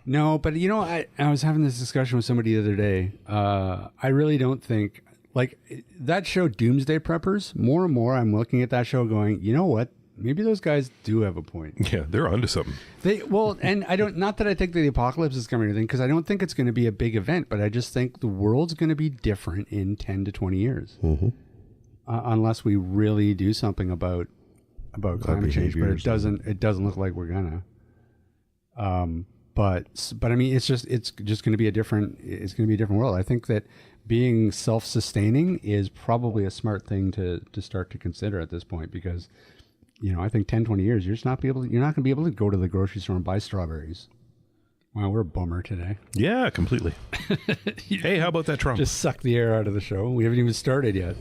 No, but I was having this discussion with somebody the other day. I really don't think that show Doomsday Preppers. More and more, I'm looking at that show going, you know what? Maybe those guys do have a point. Yeah, they're onto something. And I don't. Not that I think that the apocalypse is coming or anything, because I don't think it's going to be a big event. But I just think the world's going to be different in 10 to 20 years, unless we really do something about climate change. But it doesn't look like we're gonna. But I mean, it's just going to be a different world. I think that being self-sustaining is probably a smart thing to start to consider at this point, because I think 10, 20 years, you're not going to be able to go to the grocery store and buy strawberries. Wow, we're a bummer today. Yeah, completely. Hey, how about that Trump? Just suck the air out of the show. We haven't even started yet.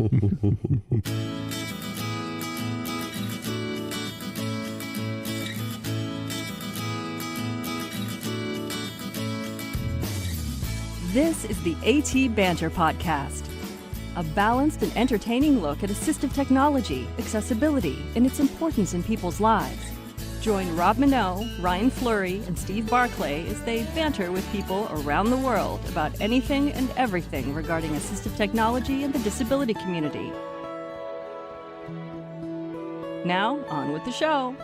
This is the AT Banter podcast, a balanced and entertaining look at assistive technology, accessibility, and its importance in people's lives. Join Rob Minot, Ryan Fleury, and Steve Barclay as they banter with people around the world about anything and everything regarding assistive technology and the disability community. Now, on with the show.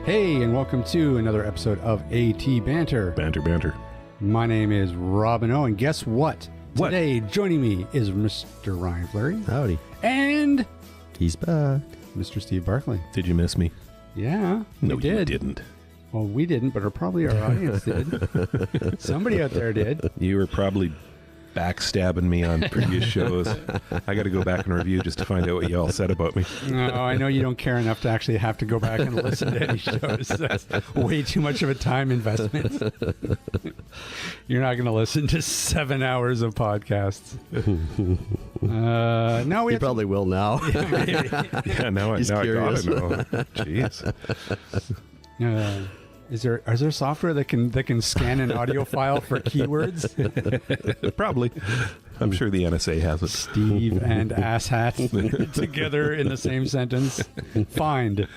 Hey, and welcome to another episode of AT Banter. Banter. My name is Robin O, and guess what? What? Today, joining me is Mr. Ryan Fleury. Howdy. And He's back. Mr. Steve Barclay. Did you miss me? Yeah, No, we did. you didn't. Well, we didn't, but probably our audience did. Somebody out there did. You were probably backstabbing me on previous shows. I got to go back and review just to find out what you all said about me. No, I know you don't care enough to actually have to go back and listen to any shows. That's way too much of a time investment. You're not going to listen to 7 hours of podcasts. No, we He probably will now. Yeah, maybe. Yeah, now I got curious. to know. Jeez. Is there software that can scan an audio file for keywords? Probably. I'm sure the NSA has it. Steve and asshat together in the same sentence. Find.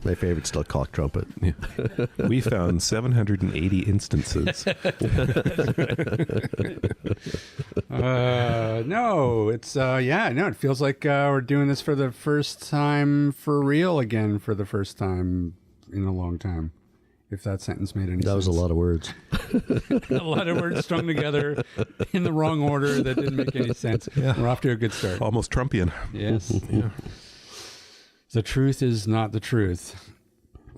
My favorite's still cock trumpet. Yeah. We found 780 instances. No, it's it feels like we're doing this for the first time for real again for the first time in a long time. If that sentence made any sense. That was a lot of words. A lot of words strung together in the wrong order that didn't make any sense. Yeah. We're off to a good start. Almost Trumpian. Yes. Yeah. The truth is not the truth.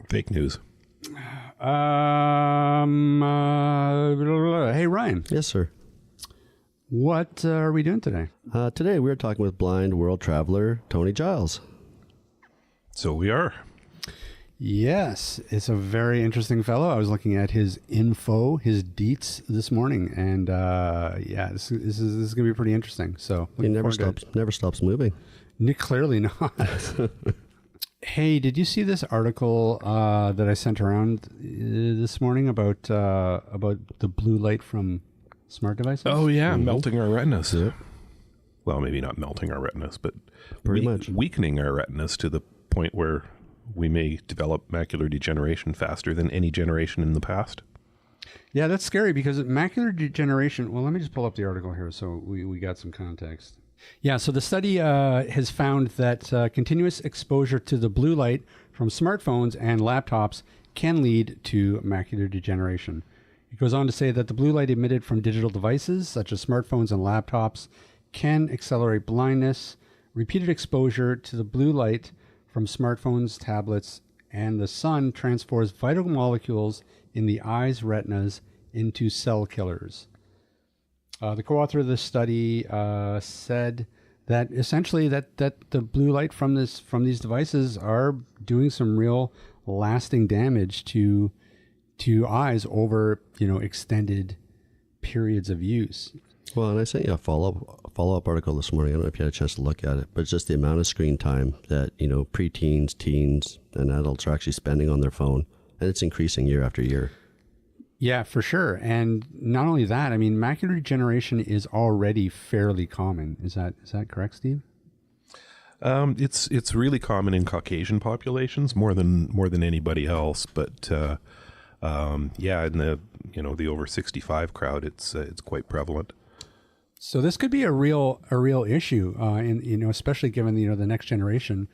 Fake news. Hey, Ryan. Yes, sir. What are we doing today? Today we're talking with blind world traveler Tony Giles. So we are. Yes, it's a very interesting fellow. I was looking at his info, his deets this morning, and this is going to be pretty interesting. So He never stops moving. Clearly not. Hey, did you see this article that I sent around this morning about the blue light from smart devices? Oh, yeah. Melting our retinas. Yeah. Well, maybe not melting our retinas, but Pretty much. Weakening our retinas to the point where we may develop macular degeneration faster than any generation in the past. Yeah, that's scary because macular degeneration... Well, let me just pull up the article here so we got some context. Yeah, so the study has found that continuous exposure to the blue light from smartphones and laptops can lead to macular degeneration. It goes on to say that the blue light emitted from digital devices, such as smartphones and laptops, can accelerate blindness. Repeated exposure to the blue light from smartphones, tablets, and the sun transforms vital molecules in the eye's retinas into cell killers. The co-author of this study said that essentially that the blue light from these devices are doing some real lasting damage to eyes over extended periods of use. Well, and I sent you a follow-up article this morning. I don't know if you had a chance to look at it, but it's just the amount of screen time that preteens, teens, and adults are actually spending on their phone, and it's increasing year after year. Yeah, for sure. And not only that, I mean, macular degeneration is already fairly common. Is that correct, Steve? It's really common in Caucasian populations more than anybody else, but yeah, in the over 65 crowd, it's quite prevalent. So this could be a real issue, and especially given the next generation.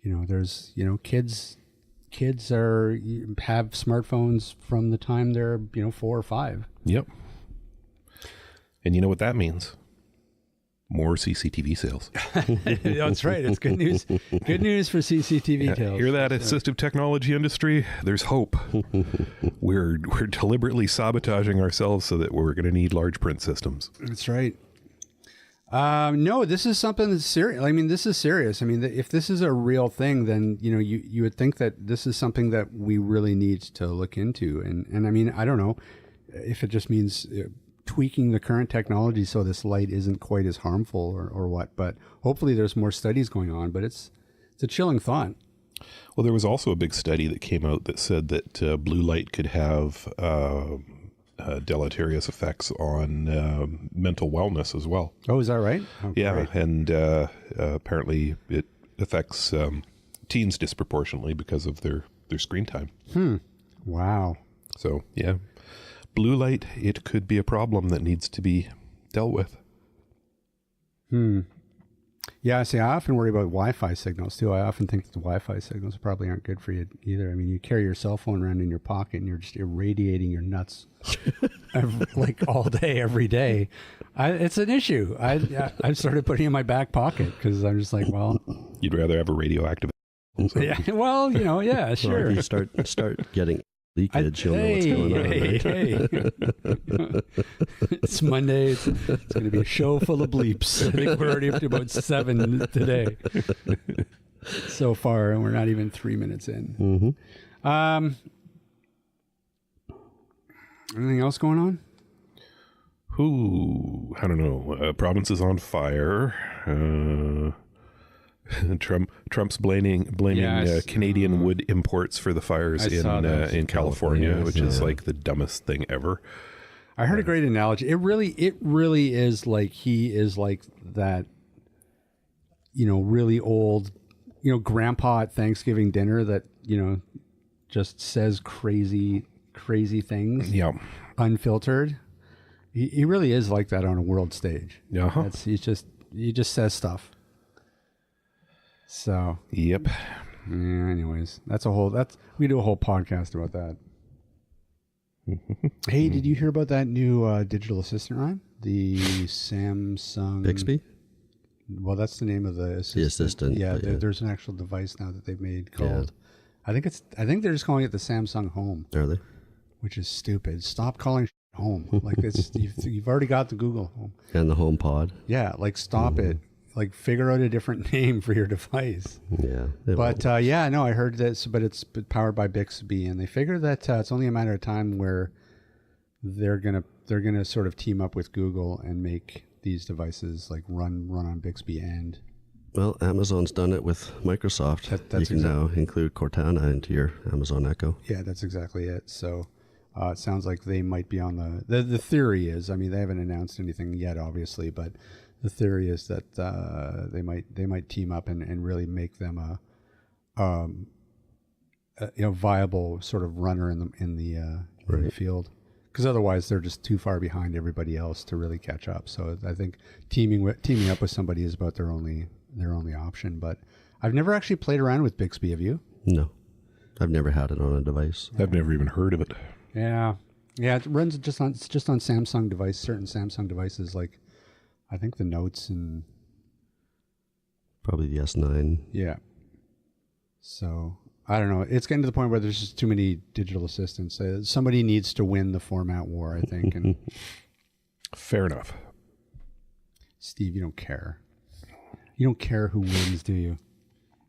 There's kids have smartphones from the time they're 4 or 5. Yep. And you know what that means? More CCTV sales. That's right. It's good news. Good news for CCTV sales. Hear that, assistive technology industry? There's hope. We're deliberately sabotaging ourselves so that we're going to need large print systems. That's right. No, this is something that's serious. I mean, this is serious. I mean, if this is a real thing, then you would think that this is something that we really need to look into. And I mean, I don't know if it just means tweaking the current technology so this light isn't quite as harmful or what, but hopefully there's more studies going on, but it's a chilling thought. Well, there was also a big study that came out that said that blue light could have deleterious effects on mental wellness as well. Oh, is that right? Oh, yeah. great. And apparently it affects teens disproportionately because of their screen time. Wow. So, yeah. Blue light, it could be a problem that needs to be dealt with. Yeah, see, I often worry about Wi-Fi signals too. I often think that the Wi-Fi signals probably aren't good for you either. I mean, you carry your cell phone around in your pocket and you're just irradiating your nuts like all day, every day. It's an issue. I've started putting it in my back pocket because I'm just like, well... You'd rather have a radioactive... Yeah, well, yeah, sure. Well, if you start getting leakage, you'll know what's going on. Right? It's Monday. It's going to be a show full of bleeps. I think we're already up to about 7 today so far, and we're not even 3 minutes in. Anything else going on? I don't know. Province is on fire. Trump's blaming Canadian wood imports for the fires in California, which is like the dumbest thing ever. I heard a great analogy. It really is like he is like that, really old, grandpa at Thanksgiving dinner that, just says crazy things. Yeah. Unfiltered. He really is like that on a world stage. Uh-huh. He just says stuff. So yep. Yeah, anyways, we do a whole podcast about that. Hey, did you hear about that new digital assistant, Ryan? The Samsung Bixby? Well, that's the name of the assistant. The assistant. Yeah, there's an actual device now that they've made called. Yeah. I think they're just calling it the Samsung Home. Are they? Which is stupid. Stop calling Home. Like this, you've already got the Google Home and the Home Pod. Yeah, like stop it. Like figure out a different name for your device. Yeah. But I heard this, but it's powered by Bixby, and they figure that it's only a matter of time where they're gonna sort of team up with Google and make these devices like run on Bixby and. Well, Amazon's done it with Microsoft. You can now include Cortana into your Amazon Echo. Yeah, that's exactly it. So it sounds like they might be on the theory is, I mean, they haven't announced anything yet, obviously, but the theory is that they might team up and really make them a viable sort of runner in the field. Because otherwise they're just too far behind everybody else to really catch up. So I think teaming up with somebody is about their only option. But I've never actually played around with Bixby. Have you? No, I've never had it on a device. I've never even heard of it. Yeah. It runs just on Samsung device, certain Samsung devices, like I think the Notes and probably the S9. Yeah. So I don't know. It's getting to the point where there's just too many digital assistants. Somebody needs to win the format war, I think. And fair enough. Steve, you don't care. You don't care who wins, do you?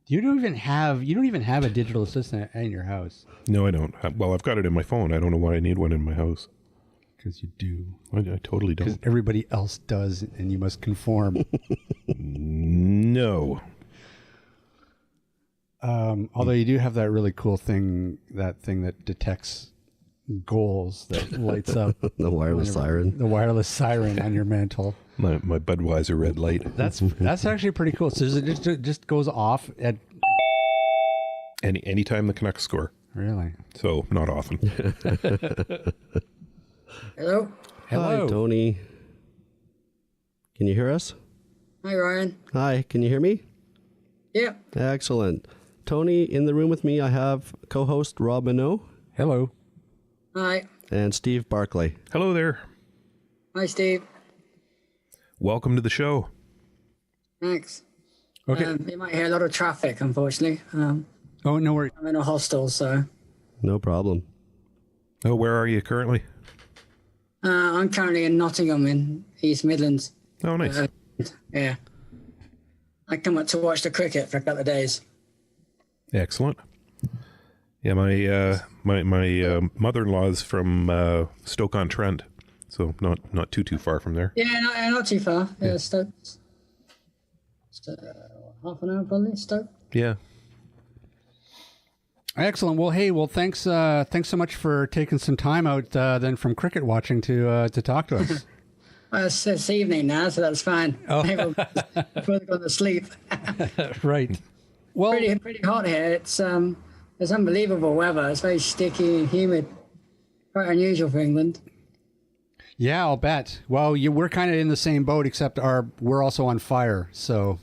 You don't even have a digital assistant in your house. No, I don't. Well, I've got it in my phone. I don't know why I need one in my house. Because you do. I totally don't. Because everybody else does, and you must conform. No. Although you do have that really cool thing that detects goals that lights up. The wireless siren. The wireless siren on your mantle. My Budweiser red light. That's actually pretty cool. So it just goes off at anytime the Canucks score. Really? So not often. Hello. Hi, Tony. Can you hear us? Hi, Ryan. Hi, can you hear me? Yeah. Excellent. Tony, in the room with me, I have co-host Rob Minot. Hello. Hi. And Steve Barclay. Hello there. Hi, Steve. Welcome to the show. Thanks. Okay. You might hear a lot of traffic, unfortunately. Oh, no worries. I'm in a hostel, so No problem. Oh, where are you currently? I'm currently in Nottingham in East Midlands. Oh, nice. Yeah. I come up to watch the cricket for a couple of days. Excellent. Yeah, my mother-in-law is from Stoke-on-Trent, so not too far from there. Yeah, not too far. Yeah, Stoke. Half an hour probably, Stoke. Yeah. Excellent. Well, thanks so much for taking some time out then from cricket watching to talk to us. Well, it's evening now, so that's fine. Oh. Before they go to sleep. Right. Well, Pretty hot here. It's unbelievable weather. It's very sticky and humid. Quite unusual for England. yeah, I'll bet. Well, we're kind of in the same boat, except we're also on fire. So.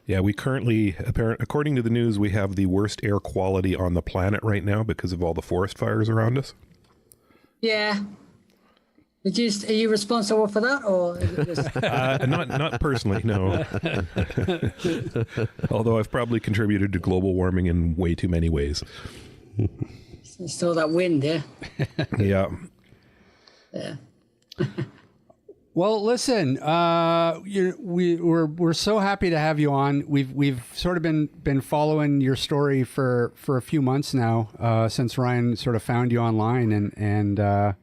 Yeah, we currently, according to the news, we have the worst air quality on the planet right now because of all the forest fires around us. Yeah. Are you responsible for that, or is it just... Not personally, no. Although I've probably contributed to global warming in way too many ways. still that wind? Yeah. Yeah. Yeah. Well, listen, we're so happy to have you on. We've sort of been following your story for a few months now, since Ryan sort of found you online, and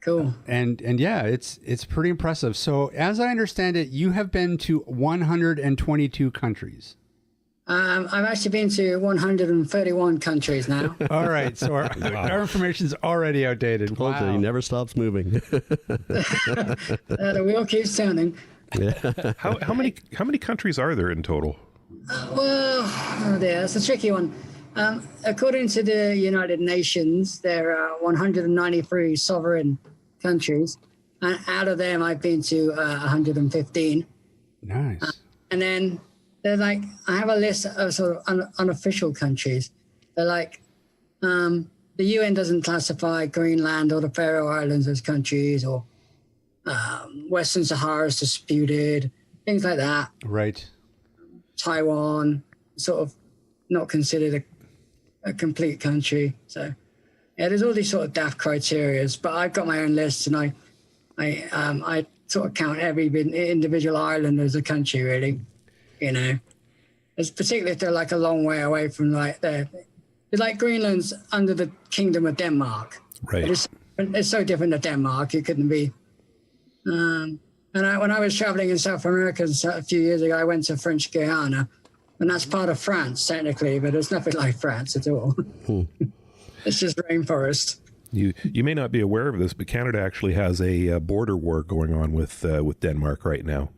Cool. and yeah, it's pretty impressive. So, as I understand it, you have been to 122 countries. I've actually been to 131 countries now. All right, so our information's already outdated. Told you, he never stops moving. The wheel keeps turning. How many countries are there in total? Well, it's a tricky one. According to the United Nations, there are 193 sovereign countries, and out of them, I've been to 115. Nice. And then they're like, I have a list of sort of unofficial countries. They're like, the UN doesn't classify Greenland or the Faroe Islands as countries, or Western Sahara is disputed, things like that. Right. Taiwan, sort of not considered a complete country. So, yeah, there's all these sort of daft criterias, but I've got my own list, and I sort of count every individual island as a country, really. You know, it's particularly if they're like a long way away from it's like Greenland's under the Kingdom of Denmark. Right. It's so different to Denmark. It couldn't be. And when I was traveling in South America a few years ago, I went to French Guiana, and that's part of France technically, but it's nothing like France at all. It's just rainforest. You may not be aware of this, but Canada actually has a border war going on with Denmark right now.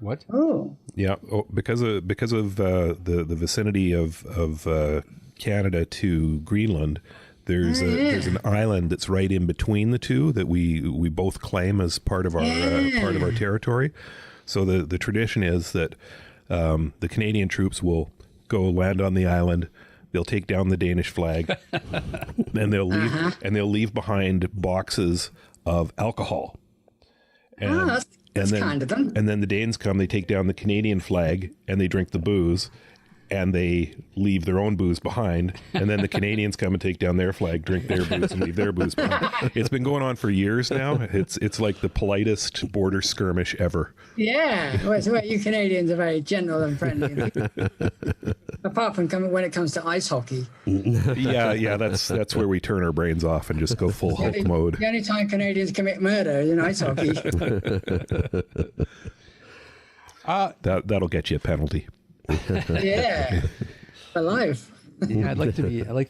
What? Oh. Yeah, because of the vicinity of Canada to Greenland, there's an island that's right in between the two that we both claim as part of our territory. So the tradition is that the Canadian troops will go land on the island. They'll take down the Danish flag, and they'll leave behind boxes of alcohol. And, that's kind of them. And then the Danes come, they take down the Canadian flag, and they drink the booze, and they leave their own booze behind. And then the Canadians come and take down their flag, drink their booze, and leave their booze behind. It's been going on for years now. It's like the politest border skirmish ever. Yeah, well, you Canadians are very gentle and friendly. Apart from when it comes to ice hockey. Yeah, that's where we turn our brains off and just go full Hulk mode. The only time Canadians commit murder is in ice hockey. That'll get you a penalty. Yeah, for life. Yeah, I'd like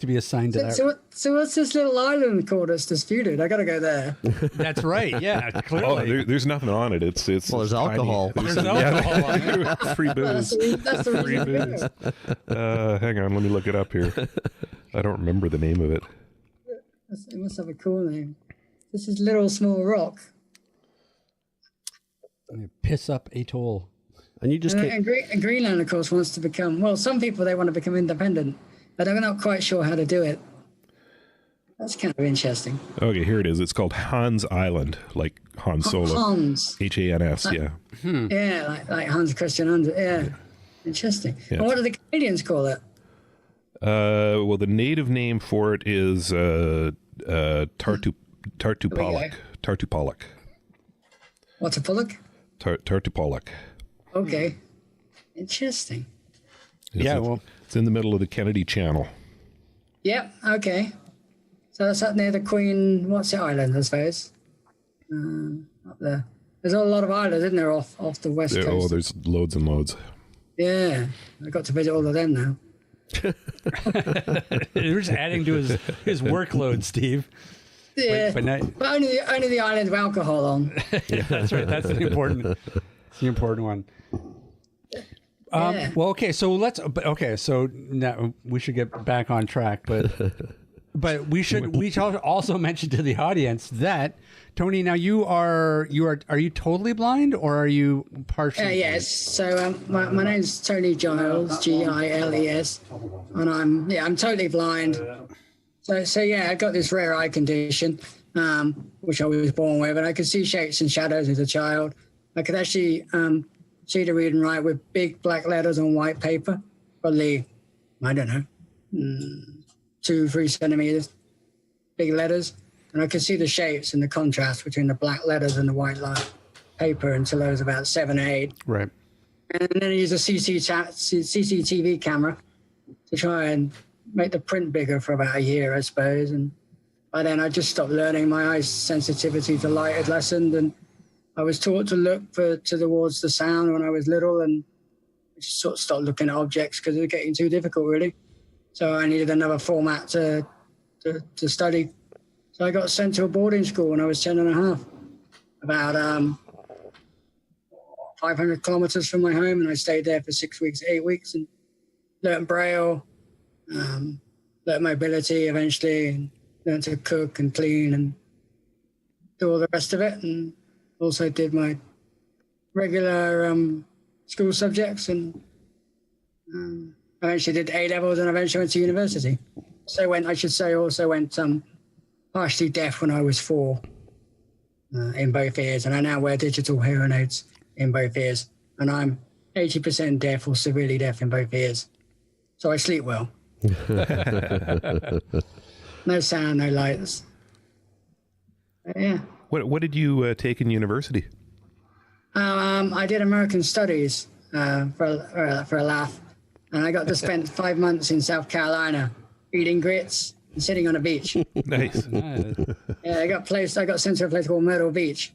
to be assigned to that. So what's this little island called that's disputed? I got to go there. That's right. Yeah, Oh, clearly. there's nothing on it. It's Well, there's alcohol. There's alcohol on it. Free booze. That's the Free reason. booze. Hang on, let me look it up here. I don't remember the name of it. It must have a cool name. This is Little Small Rock. Piss up atoll. And you just can't. And Greenland, of course, wants to become, well, some people, they want to become independent, but I'm not quite sure how to do it. That's kind of interesting. Okay, here it is. It's called Hans Island, like Han Solo. Hans. H-A-N-S, yeah. Yeah, like Hans Christian Andersen. Yeah. Interesting. Yeah. And what do the Canadians call it? Well, the native name for it is Tartupalak. Tartupalak. What's a pullock? Tartupalak. Okay. Interesting. It's in the middle of the Kennedy Channel. Yep, okay. So that's up near the Queen, what's the island, I suppose? Up there. There's a lot of islands, isn't there, off the west coast? Oh, there's loads and loads. Yeah, I got to visit all of them now. You're just adding to his workload, Steve. Yeah, But not, but only the island with alcohol on. yeah, that's right. That's the important one. Yeah. Well, okay. So now we should get back on track, but we should also mention to the audience that Tony, now are you totally blind or are you partially? Yes. So my name's Tony Giles, Giles, and I'm totally blind. So yeah, I got this rare eye condition, which I was born with, and I could see shapes and shadows as a child. I could actually see to read and write with big black letters on white paper, probably, I don't know, 2-3 centimeters, big letters. And I could see the shapes and the contrast between the black letters and the white line paper until I was about 7 or 8. Right. And then I used a CCTV camera to try and make the print bigger for about a year, I suppose. And by then I just stopped learning. My eye sensitivity to light had lessened, and I was taught to look towards the sound when I was little, and I just sort of stopped looking at objects because it was getting too difficult, really. So I needed another format to study. So I got sent to a boarding school when I was 10 and a half, about 500 kilometers from my home, and I stayed there for 6 weeks, 8 weeks, and learned Braille, learned mobility eventually, and learned to cook and clean and do all the rest of it, and also did my regular school subjects, and eventually did A-levels, and eventually went to university. So also went partially deaf when I was 4 in both ears, and I now wear digital hearing aids in both ears, and I'm 80% deaf or severely deaf in both ears. So I sleep well. No sound, no lights. Yeah. What did you take in university? I did American Studies for a laugh, and I got to spend 5 months in South Carolina eating grits and sitting on a beach. Nice. Yeah, I got sent to a place called Myrtle Beach.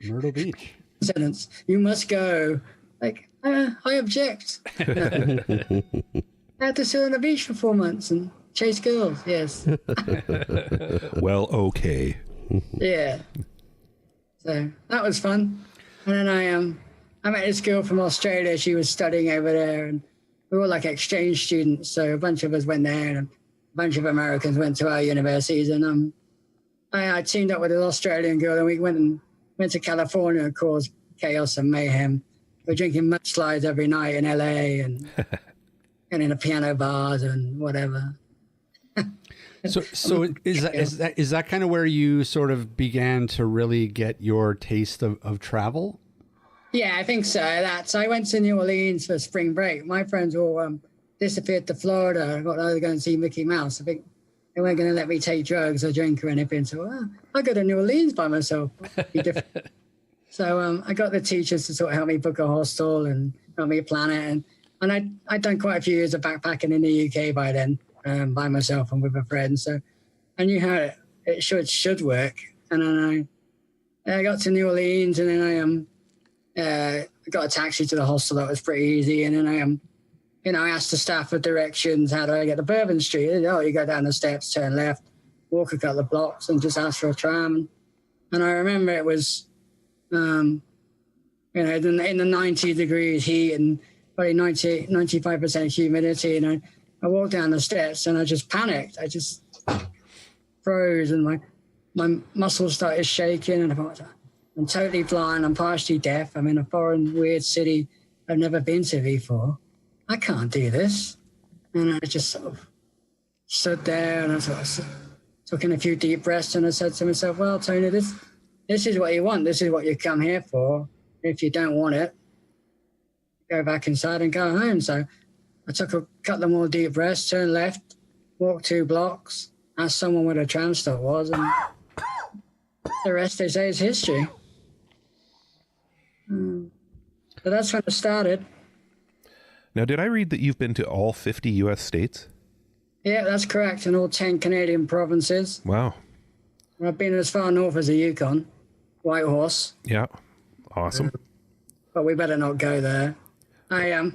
Myrtle Beach. Sentence: you must go. Like, I object. I had to sit on the beach for 4 months and chase girls. Yes. Well, okay. Yeah. So that was fun. And then I met this girl from Australia. She was studying over there, and we were like exchange students. So a bunch of us went there, and a bunch of Americans went to our universities. And I teamed up with an Australian girl, and we went to California and caused chaos and mayhem. We're drinking mudslides every night in LA and in the piano bars and whatever. So is that kind of where you sort of began to really get your taste of travel? Yeah, I think so. I went to New Orleans for spring break. My friends all disappeared to Florida. I got to go and see Mickey Mouse. I think they weren't going to let me take drugs or drink or anything. So I go to New Orleans by myself. Be different. So I got the teachers to sort of help me book a hostel and help me plan it. And I'd done quite a few years of backpacking in the UK by then, by myself and with a friend. So I knew how it should work. And then I got to New Orleans, and then I got a taxi to the hostel. That was pretty easy. And then I asked the staff for directions. How do I get to Bourbon Street? Oh, you go down the steps, turn left, walk a couple of blocks, and just ask for a tram. And I remember it was, in the 90 degrees heat and probably 95% humidity. And I walked down the steps and I just panicked. I just froze and my muscles started shaking. And I thought, I'm totally blind. I'm partially deaf. I'm in a foreign, weird city I've never been to before. I can't do this. And I just sort of stood there and I sort of took in a few deep breaths and I said to myself, well, Tony, this is what you want. This is what you come here for. If you don't want it, go back inside and go home. So I took a couple more deep breaths, turned left, walked 2 blocks, asked someone where the tram stop was, and the rest, they say, is history. So that's when it started. Now, did I read that you've been to all 50 U.S. states? Yeah, that's correct, and all 10 Canadian provinces. Wow. I've been as far north as the Yukon, Whitehorse. Yeah, awesome. But we better not go there. I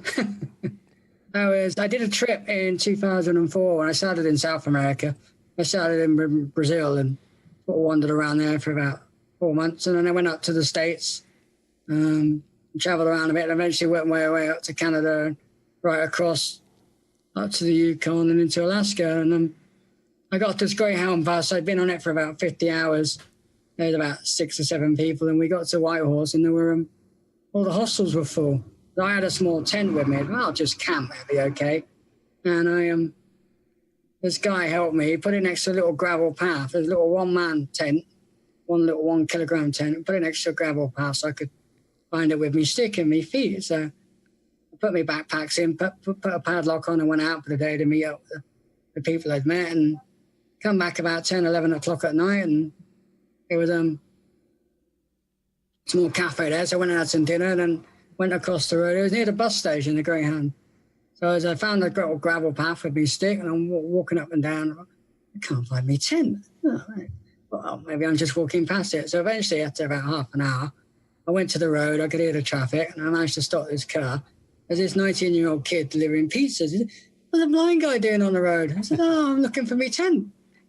did a trip in 2004 when I started in South America. I started in Brazil and sort of wandered around there for about 4 months, and then I went up to the States, traveled around a bit, and eventually worked my way up to Canada, right across up to the Yukon and into Alaska. And then I got this Greyhound bus. I'd been on it for about 50 hours. There was about 6 or 7 people, and we got to Whitehorse, and there were all the hostels were full. So I had a small tent with me. Well, I'll just camp, it'll be okay. And this guy helped me. He put it next to a little gravel path. There's a little one-man tent, one little 1 kilogram tent. Put it next to a gravel path so I could find it with me stick and me feet. So I put my backpacks in, put a padlock on, and went out for the day to meet up with the people I'd met, and come back about 10, 11 o'clock at night, and it was a small cafe there. So I went and had some dinner, and then went across the road. It was near the bus station, the Greyhound. So as I found a little gravel path with my stick, and I'm walking up and down, I can't find my tent. Oh, right. Well, maybe I'm just walking past it. So eventually, after about half an hour, I went to the road. I could hear the traffic, and I managed to stop this car. There's this 19-year-old kid delivering pizzas. He said, what's the blind guy doing on the road? I said, oh, I'm looking for my tent.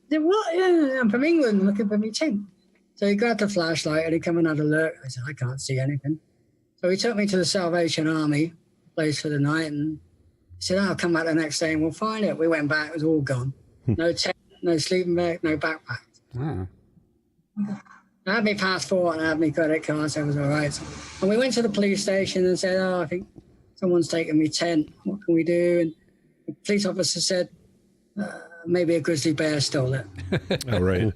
He said, what? Yeah, I'm from England, looking for my tent. So he grabbed a flashlight, and he come and had a look. I said, I can't see anything. So he took me to the Salvation Army place for the night, and he said, I'll come back the next day and we'll find it. We went back, it was all gone. No tent, no sleeping bag, no backpack. Ah. I had my passport and I had my credit card, so it was all right. And we went to the police station and said, oh, I think someone's taken me tent. What can we do? And the police officer said, maybe a grizzly bear stole it. All right.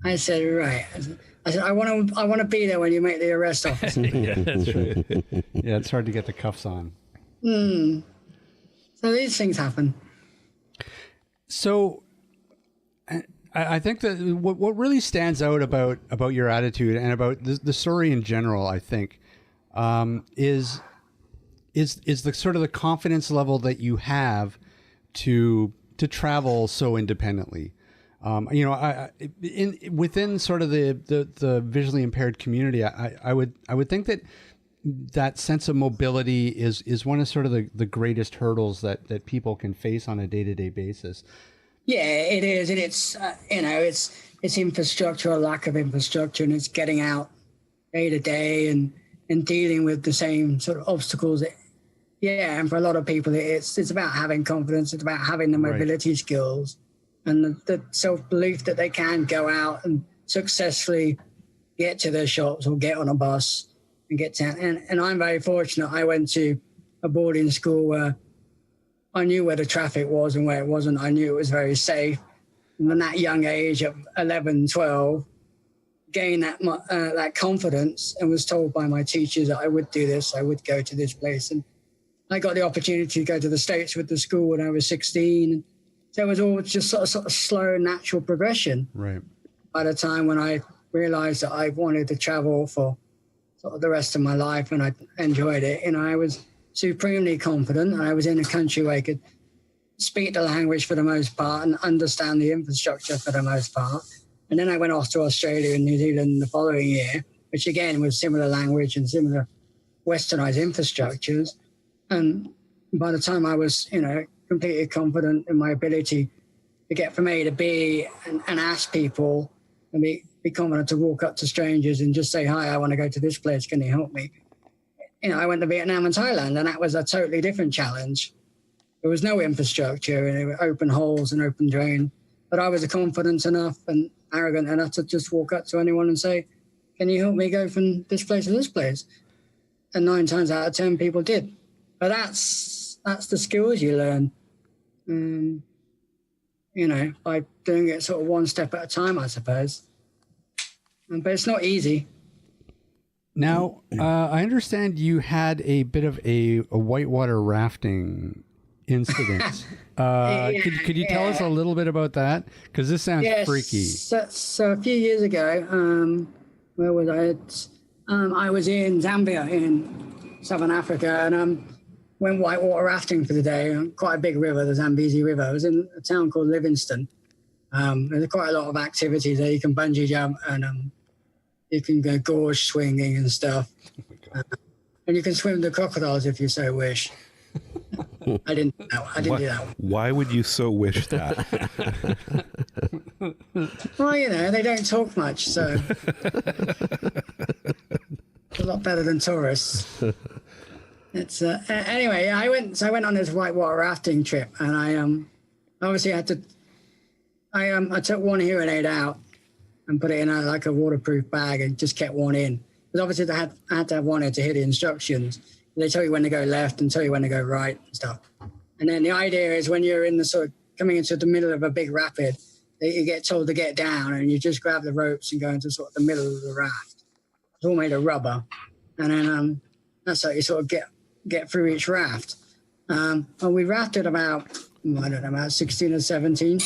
I said, right. I said, I want to be there when you make the arrest, officer. Yeah, that's right. Yeah, it's hard to get the cuffs on. So these things happen. So I think that what really stands out about your attitude and about the story in general, I think, is the sort of the confidence level that you have to travel so independently. Within sort of the visually impaired community, I would think that sense of mobility is one of sort of the greatest hurdles that people can face on a day-to-day basis. Yeah, it is, and it's infrastructure, or lack of infrastructure, and it's getting out day to day and dealing with the same sort of obstacles. Yeah, and for a lot of people, it's about having confidence. It's about having the mobility skills and the self-belief that they can go out and successfully get to their shops or get on a bus and get down. And I'm very fortunate. I went to a boarding school where I knew where the traffic was and where it wasn't. I knew it was very safe. And at that young age of 11, 12, gained that confidence and was told by my teachers that I would do this, I would go to this place. And I got the opportunity to go to the States with the school when I was 16. So it was all just sort of slow, natural progression. Right. By the time when I realized that I wanted to travel for sort of the rest of my life and I enjoyed it, I was supremely confident, and I was in a country where I could speak the language for the most part and understand the infrastructure for the most part. And then I went off to Australia and New Zealand the following year, which again was similar language and similar westernized infrastructures. And by the time I was, completely confident in my ability to get from A to B and ask people and be confident to walk up to strangers and just say, hi, I want to go to this place. Can you help me? I went to Vietnam and Thailand, and that was a totally different challenge. There was no infrastructure, and there were open holes and open drain. But I was confident enough and arrogant enough to just walk up to anyone and say, can you help me go from this place to this place? And 9 times out of 10 people did. But that's the skills you learn, by doing it sort of one step at a time, I suppose. But it's not easy. Now, I understand you had a bit of a whitewater rafting incident. Could you tell us a little bit about that? Because this sounds freaky. So a few years ago, where was I? I was in Zambia in Southern Africa, and went whitewater rafting for the day. Quite a big river, the Zambezi River. I was in a town called Livingston. There's quite a lot of activities there. You can bungee jump and you can go gorge swinging and stuff. And you can swim the crocodiles if you so wish. I didn't do that. Why would you so wish that? Well, they don't talk much, so it's a lot better than tourists. It's anyway. I went on this whitewater rafting trip, and I obviously had to. I took one hearing aid out and put it in a waterproof bag and just kept one in. Because obviously I had to have one in to hear the instructions. They tell you when to go left and tell you when to go right and stuff. And then the idea is when you're in the sort of coming into the middle of a big rapid, that you get told to get down and you just grab the ropes and go into sort of the middle of the raft. It's all made of rubber. And then that's how you sort of get through each raft. And we rafted about 16 or 17.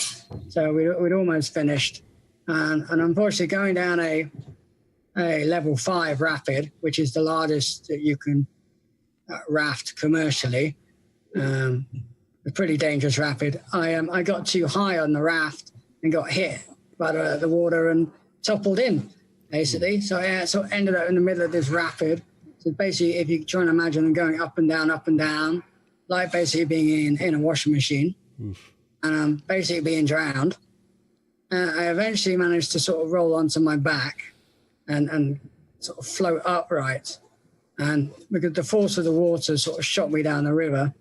So we'd almost finished. And unfortunately, going down a level 5 rapid, which is the largest that you can raft commercially, a pretty dangerous rapid. I got too high on the raft and got hit by the water and toppled in, basically. So I ended up in the middle of this rapid. So basically, if you try and imagine them going up and down, like basically being in a washing machine, and basically being drowned. I eventually managed to sort of roll onto my back and sort of float upright. And because the force of the water sort of shot me down the river.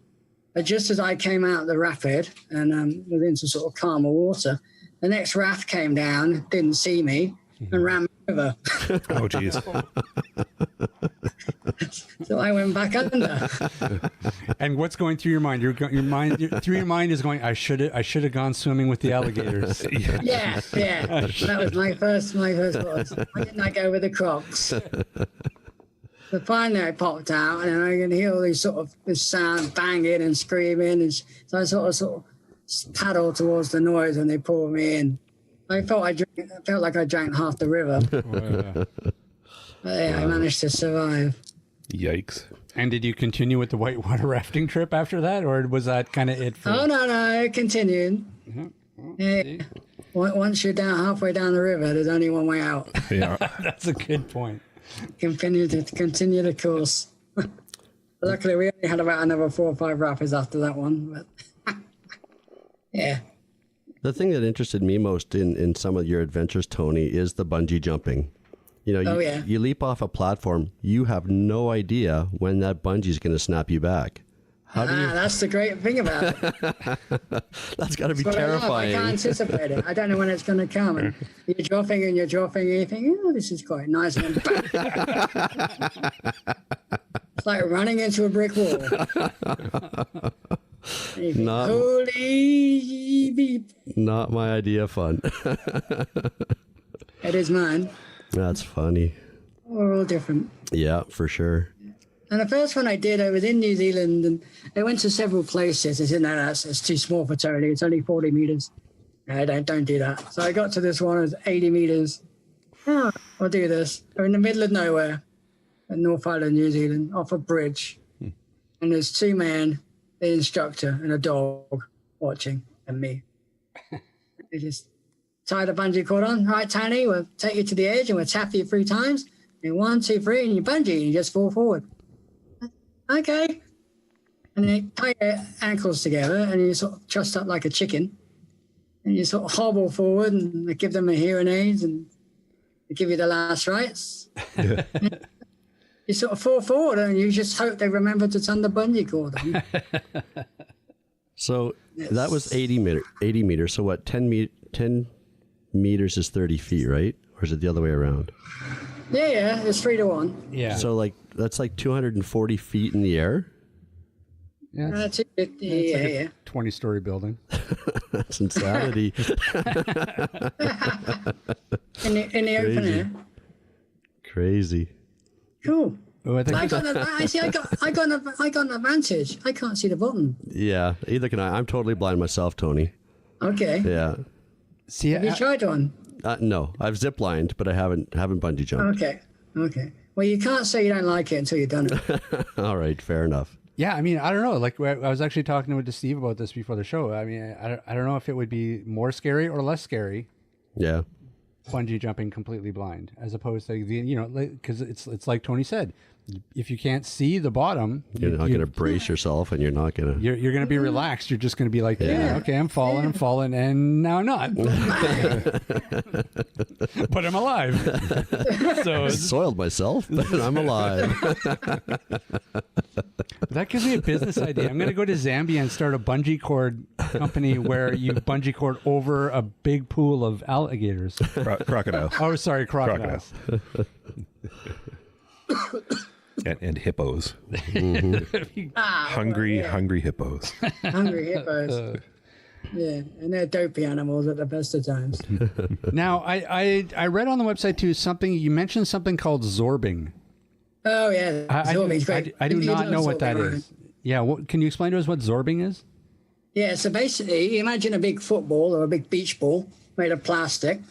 But just as I came out of the rapid and was into sort of calmer water, the next raft came down, didn't see me, and ran the river. Oh, geez. So I went back under. And what's going through your mind? Your mind is going, I should have gone swimming with the alligators. Yeah. That was my first thought. Why didn't I go with the Crocs? So finally I popped out, and I can hear all these sort of this sound banging and screaming, and so I sort of paddled towards the noise, and they pulled me in. I felt like I drank half the river. But yeah, I managed to survive. Yikes. And did you continue with the whitewater rafting trip after that, or was that kind of it? Oh, no, it continued. Yeah. Once you're halfway down the river, there's only one way out. Yeah. That's a good point. Continue the course. Luckily, we only had about another 4 or 5 rapids after that one. But yeah. The thing that interested me most in some of your adventures, Tony, is the bungee jumping. You leap off a platform. You have no idea when that bungee is going to snap you back. That's the great thing about it. That's got to be terrifying. I can't anticipate it. I don't know when it's going to come. And you're dropping and you think, oh, this is quite nice. And then it's like running into a brick wall. Holy beep. Not my idea of fun. It is mine. That's funny. We're all different. Yeah, for sure. And the first one I did, I was in New Zealand, and I went to several places. I said, no, it's too small for Tony. It's only 40 meters. No, don't do that. So I got to this one, it was 80 meters. Oh, I'll do this. I'm in the middle of nowhere in North Island, New Zealand, off a bridge. And there's 2 men, the instructor, and a dog watching, and me. They just tie the bungee cord on. All right, Tony, we'll take you to the edge and we'll tap you 3 times. And 1, 2, 3, and you bungee, and you just fall forward. Okay. And they tie your ankles together and you sort of trussed up like a chicken. And you sort of hobble forward and they give them a hearing aids and they give you the last rites. Yeah. You sort of fall forward and you just hope they remember to turn the bungee cord on. So that was 80 meters. So what, 10 meters is 30 feet, right? Or is it the other way around? Yeah, it's 3 to 1. Yeah. So like that's like 240 feet in the air? Yeah. That's it. Yeah. 20-story building. That's insanity. In the open air. Crazy. Cool. Oh, I got an advantage. I can't see the bottom. Yeah, either can I. I'm totally blind myself, Tony. Okay. Yeah. See, Have you tried one? No, I've zip-lined, but I haven't bungee jumped. Okay. Well, you can't say you don't like it until you've done it. All right, fair enough. Yeah, I mean, I don't know. Like, I was actually talking to Steve about this before the show. I mean, I don't know if it would be more scary or less scary. Yeah. Bungee jumping completely blind, as opposed to because it's like Tony said, if you can't see the bottom, you're not going to brace yourself, and you're not going to. You're going to be relaxed. You're just going to be like, okay, I'm falling, and now I'm not. But I'm alive. So I soiled myself, but I'm alive. That gives me a business idea. I'm going to go to Zambia and start a bungee cord company where you bungee cord over a big pool of alligators. Crocodiles. Oh, sorry, crocodiles. And hippos. Mm-hmm. Hungry hippos. Hungry hippos. Yeah, and they're dopey animals at the best of times. Now, I read on the website too you mentioned something called zorbing. Oh yeah, I do not know what that is. Yeah, can you explain to us what zorbing is? Yeah, so basically, imagine a big football or a big beach ball made of plastic.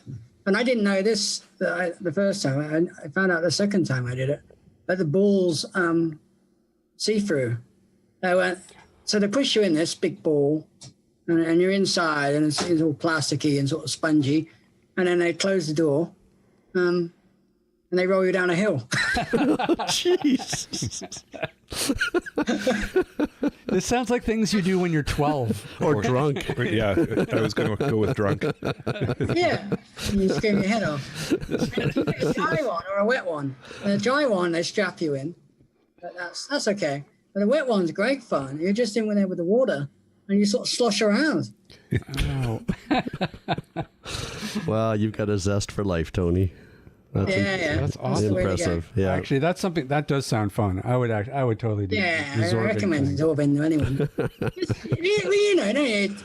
And I didn't know this the first time. I found out the second time I did it. But the ball's see-through. So they push you in this big ball, and you're inside, and it's all plasticky and sort of spongy. And then they close the door, and they roll you down a hill. Jeez. This sounds like things you do when you're 12 or drunk. Yeah, I was going to go with drunk. Yeah, you scream your head off. A dry one or a wet one. And a dry one, they strap you in, but that's okay. But the wet one's great fun. You're just in there with the water, and you sort of slosh around. Oh. Well, you've got a zest for life, Tony. That's awesome. Impressive. Yeah. Actually, that's something that does sound fun. I would totally do. Yeah, I recommend zorbing to anyone.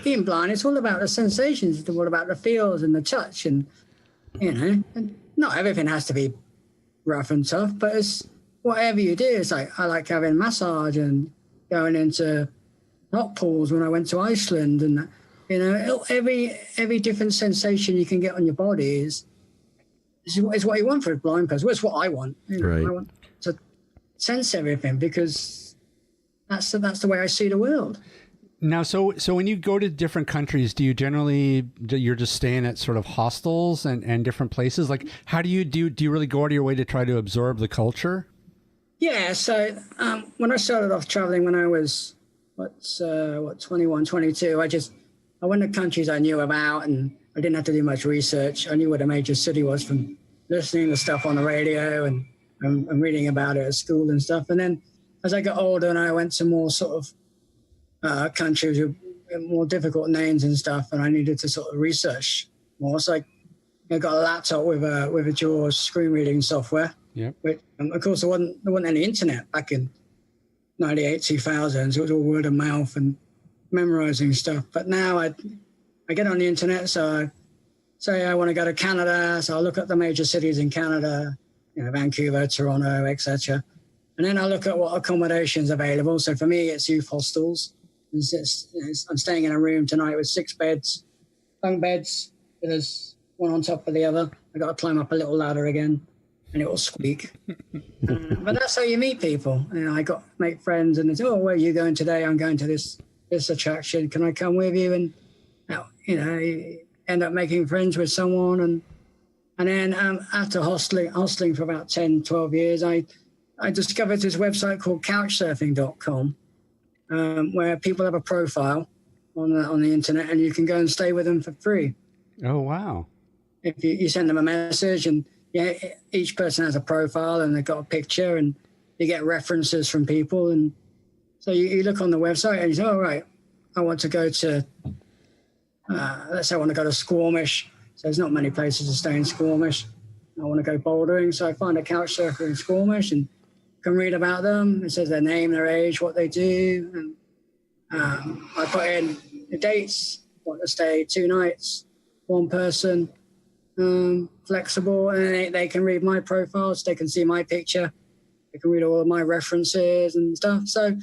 Being blind, it's all about the sensations. It's all about the feels and the touch, and and not everything has to be rough and tough, but it's whatever you do. It's like I like having massage and going into hot pools when I went to Iceland, and every different sensation you can get on your body is what you want for a blind person. Well, it's what I want. Right. I want to sense everything because that's the way I see the world. Now, so when you go to different countries, you're just staying at sort of hostels and different places? Like, how do you really go out of your way to try to absorb the culture? Yeah. So when I started off traveling when I was 21, 22, I went to countries I knew about, and I didn't have to do much research. I knew what a major city was from listening to stuff on the radio and reading about it at school and stuff. And then as I got older and I went to more sort of countries with more difficult names and stuff, and I needed to sort of research more. So I got a laptop with a JAWS screen reading software. Yeah. Of course, there wasn't any internet back in 98, 2000. So it was all word of mouth and memorizing stuff. But now I get on the internet, so I say I want to go to Canada, so I look at the major cities in Canada, Vancouver, Toronto, etc. And then I look at what accommodation's available. So for me, it's youth hostels. I'm staying in a room tonight with 6 beds, bunk beds. There's one on top of the other. I got to climb up a little ladder again, and it will squeak. But that's how you meet people. I make friends, and they say, "Oh, where are you going today? I'm going to this attraction. Can I come with you?" And you end up making friends with someone. And then after hostling for about 10, 12 years, I discovered this website called couchsurfing.com. where people have a profile on the internet, and you can go and stay with them for free. Oh, wow. If you send them a message, and each person has a profile and they've got a picture, and you get references from people. And so you look on the website and you say, oh, right, I want to go to, let's say I want to go to Squamish. So there's not many places to stay in Squamish. I want to go bouldering. So I find a couch surfer in Squamish and can read about them. It says their name, their age, what they do. And I put in the dates, want to stay 2 nights, 1 person, flexible, and they can read my profiles. They can see my picture. They can read all of my references and stuff. So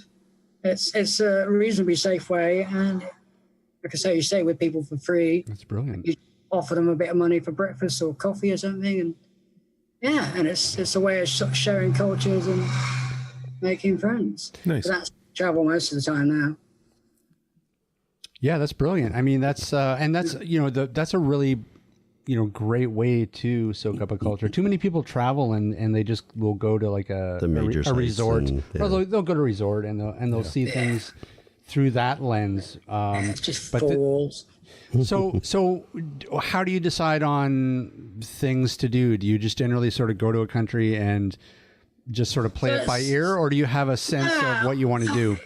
it's a reasonably safe way. And like I say, you stay with people for free. That's brilliant. You offer them a bit of money for breakfast or coffee or something. And and it's a way of sharing cultures and making friends. Nice. So that's travel most of the time now. Yeah, that's brilliant. I mean, that's that's that's a really great way to soak up a culture. Too many people travel and they just will go to like a resort. Or they'll go to a resort and they'll see things through that lens. It's just falls. So how do you decide on things to do? Do you just generally sort of go to a country and just sort of play it by ear, or do you have a sense of what you want to do?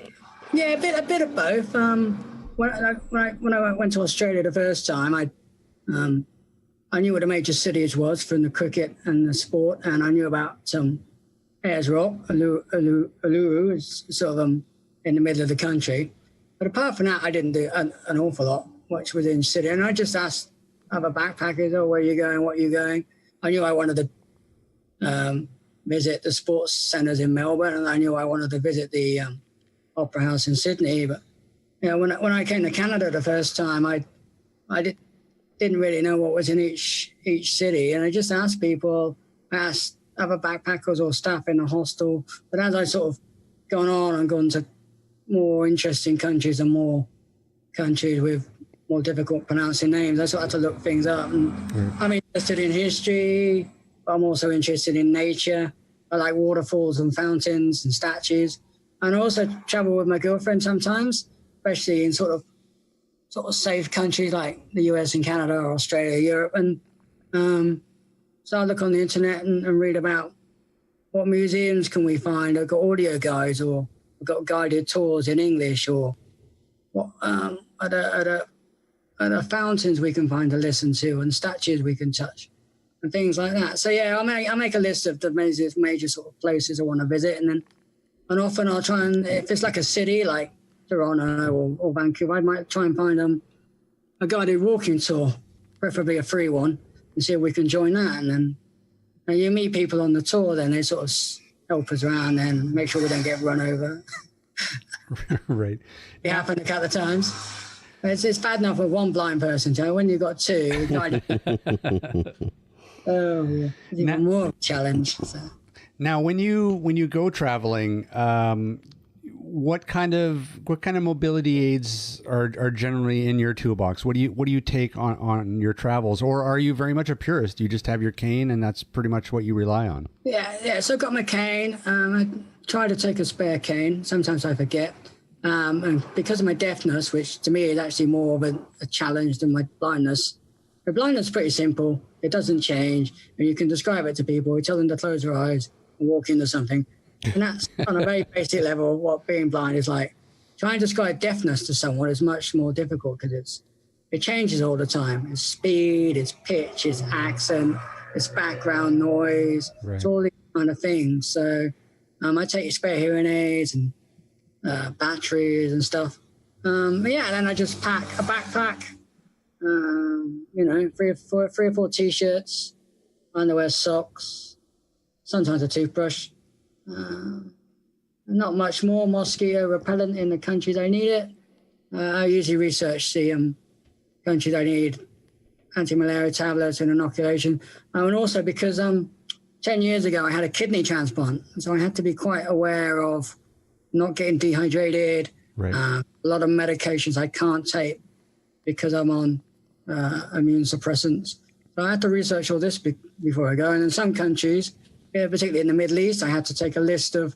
Yeah, a bit of both. When I went to Australia the first time, I knew what a major cities was from the cricket and the sport, and I knew about Ayers Rock, Uluru is sort of in the middle of the country. But apart from that, I didn't do an awful lot, which was in city. And I just asked other backpackers, oh, where are you going, what are you going? I knew I wanted to visit the sports centres in Melbourne, and I knew I wanted to visit the Opera House in Sydney. But when I came to Canada the first time, I didn't really know what was in each city, and I just asked people, asked other backpackers or staff in the hostel. But as I sort of gone on and gone to more interesting countries and more countries with more difficult pronouncing names, I sort of had to look things up. And I'm interested in history, but I'm also interested in nature. I like waterfalls and fountains and statues, and I also travel with my girlfriend sometimes, especially in sort of safe countries like the US and Canada or Australia, Europe. And so I look on the internet and read about what museums can we find. I've got audio guides, or I've got guided tours in English, or what other fountains we can find to listen to, and statues we can touch, and things like that. So yeah, I make a list of the major sort of places I want to visit, and often I'll try and, if it's like a city like Toronto or Vancouver, I might try and find a guided walking tour, preferably a free one, and see if we can join that. And then you meet people on the tour, then they sort of help us around and make sure we don't get run over. Right. It happened a couple of times. It's bad enough with one blind person, Joe. When you've got 2, it's even more of a challenge. So. Now, when you go traveling, what kind of mobility aids are generally in your toolbox? What do you take on your travels, or are you very much a purist? You just have your cane and that's pretty much what you rely on? Yeah. So I've got my cane. I try to take a spare cane. Sometimes I forget. And because of my deafness, which to me is actually more of a challenge than my blindness. My blindness is pretty simple. It doesn't change. And you can describe it to people. You tell them to close their eyes and walk into something. And that's on a very basic level what being blind is like. Trying to describe deafness to someone is much more difficult because it changes all the time. It's speed, it's pitch, it's accent, it's background noise. Right. It's all these kind of things. So I take spare hearing aids and batteries and stuff. Then I just pack a backpack, 3 or 4 T-shirts, underwear, socks, sometimes a toothbrush. Not much more. Mosquito repellent in the countries I need it. I usually research the countries I need anti-malaria tablets and inoculation. And also because 10 years ago I had a kidney transplant, so I had to be quite aware of not getting dehydrated. Right. A lot of medications I can't take because I'm on immune suppressants. So I had to research all this before I go. And in some countries, particularly in the Middle East, I had to take a list of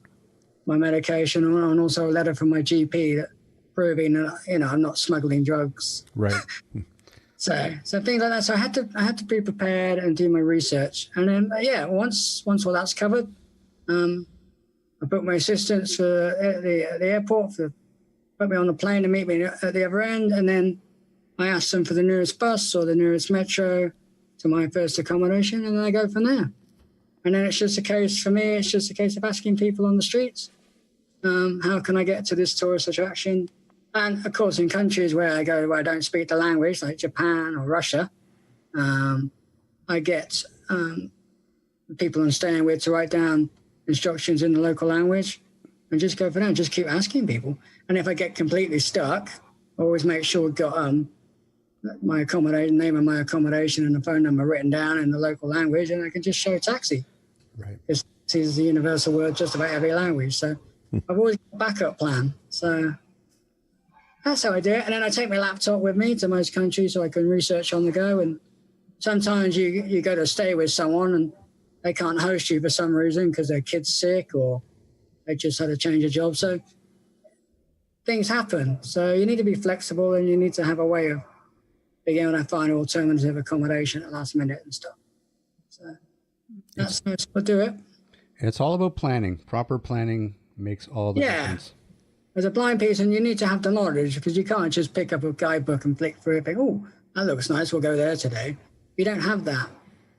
my medication, and also a letter from my GP that proving that, I'm not smuggling drugs. Right. So things like that. So I had to be prepared and do my research. And then, once all that's covered, I booked my assistants for the airport put me on the plane to meet me at the other end. And then I asked them for the nearest bus or the nearest metro to my first accommodation, and then I go from there. And then it's just a case of asking people on the streets, how can I get to this tourist attraction? And of course, in countries where I go where I don't speak the language, like Japan or Russia, I get the people I'm staying with to write down instructions in the local language and just go for that. Just keep asking people. And if I get completely stuck, I always make sure I've got my accommodation, name of my accommodation and the phone number written down in the local language, and I can just show a taxi. Right. Because taxi is the universal word just about every language. So I've always got a backup plan. So that's how I do it. And then I take my laptop with me to most countries so I can research on the go. And sometimes you go to stay with someone and they can't host you for some reason because their kid's sick or they just had to change a job. So things happen. So you need to be flexible and you need to have a way of being able to find alternative accommodation at last minute and stuff. So that's how I do it. It's all about planning. Proper planning makes all the difference. As a blind person, you need to have the knowledge because you can't just pick up a guidebook and flick through it and think, oh, that looks nice, we'll go there today. You don't have that.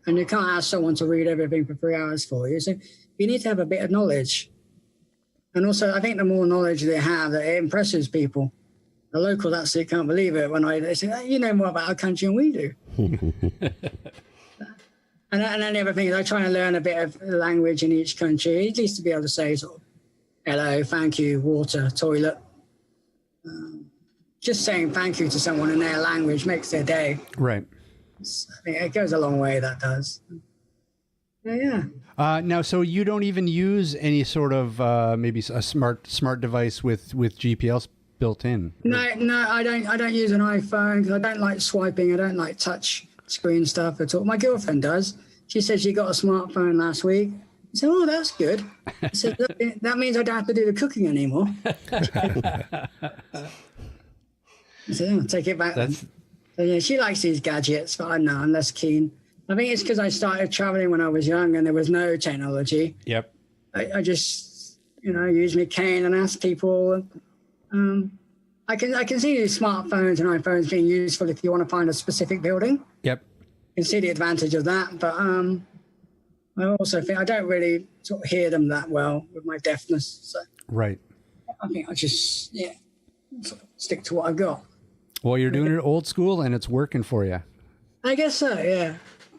And you can't ask someone to read everything for 3 hours for you. So you need to have a bit of knowledge. And also, I think the more knowledge they have, that it impresses people. The locals actually can't believe it when they say, oh, you know more about our country than we do. And then the other thing is I try and learn a bit of language in each country, at least to be able to say sort of, hello, thank you, water, toilet. Just saying thank you to someone in their language makes their day. Right. I think it goes a long way, that does. Yeah. Now, so you don't even use any sort of maybe a smart device with GPS built in? No, I don't use an iPhone because I don't like swiping. I don't like touch screen stuff at all. My girlfriend does. She said she got a smartphone last week. I said, oh, that's good. I said, that means I don't have to do the cooking anymore. I said, I'll take it back. So, yeah, she likes these gadgets, but I'm less keen. I think it's because I started traveling when I was young and there was no technology. Yep. I just, use my cane and ask people. I can see these smartphones and iPhones being useful if you want to find a specific building. Yep. You can see the advantage of that, but I also think I don't really sort of hear them that well with my deafness. So right. I think I just sort of stick to what I've got. Well, you're doing it old school and it's working for you. I guess so, yeah.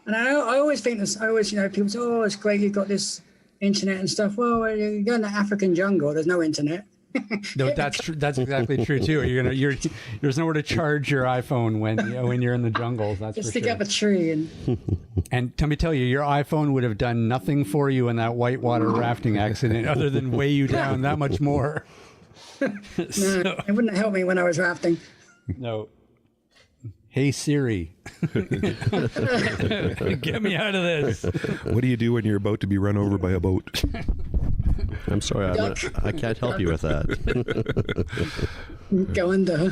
And I always think this. I always, people say, "Oh, it's great, you've got this internet and stuff." Well, you go in the African jungle, there's no internet. No, that's true. That's exactly true too. There's nowhere to charge your iPhone when you're in the jungle. That's just for stick sure. up a tree And let me tell you, your iPhone would have done nothing for you in that whitewater rafting accident, other than weigh you down that much more. No, it wouldn't help me when I was rafting. No. Hey Siri, get me out of this. What do you do when you're about to be run over by a boat? I'm sorry, I can't help you with that. Go under.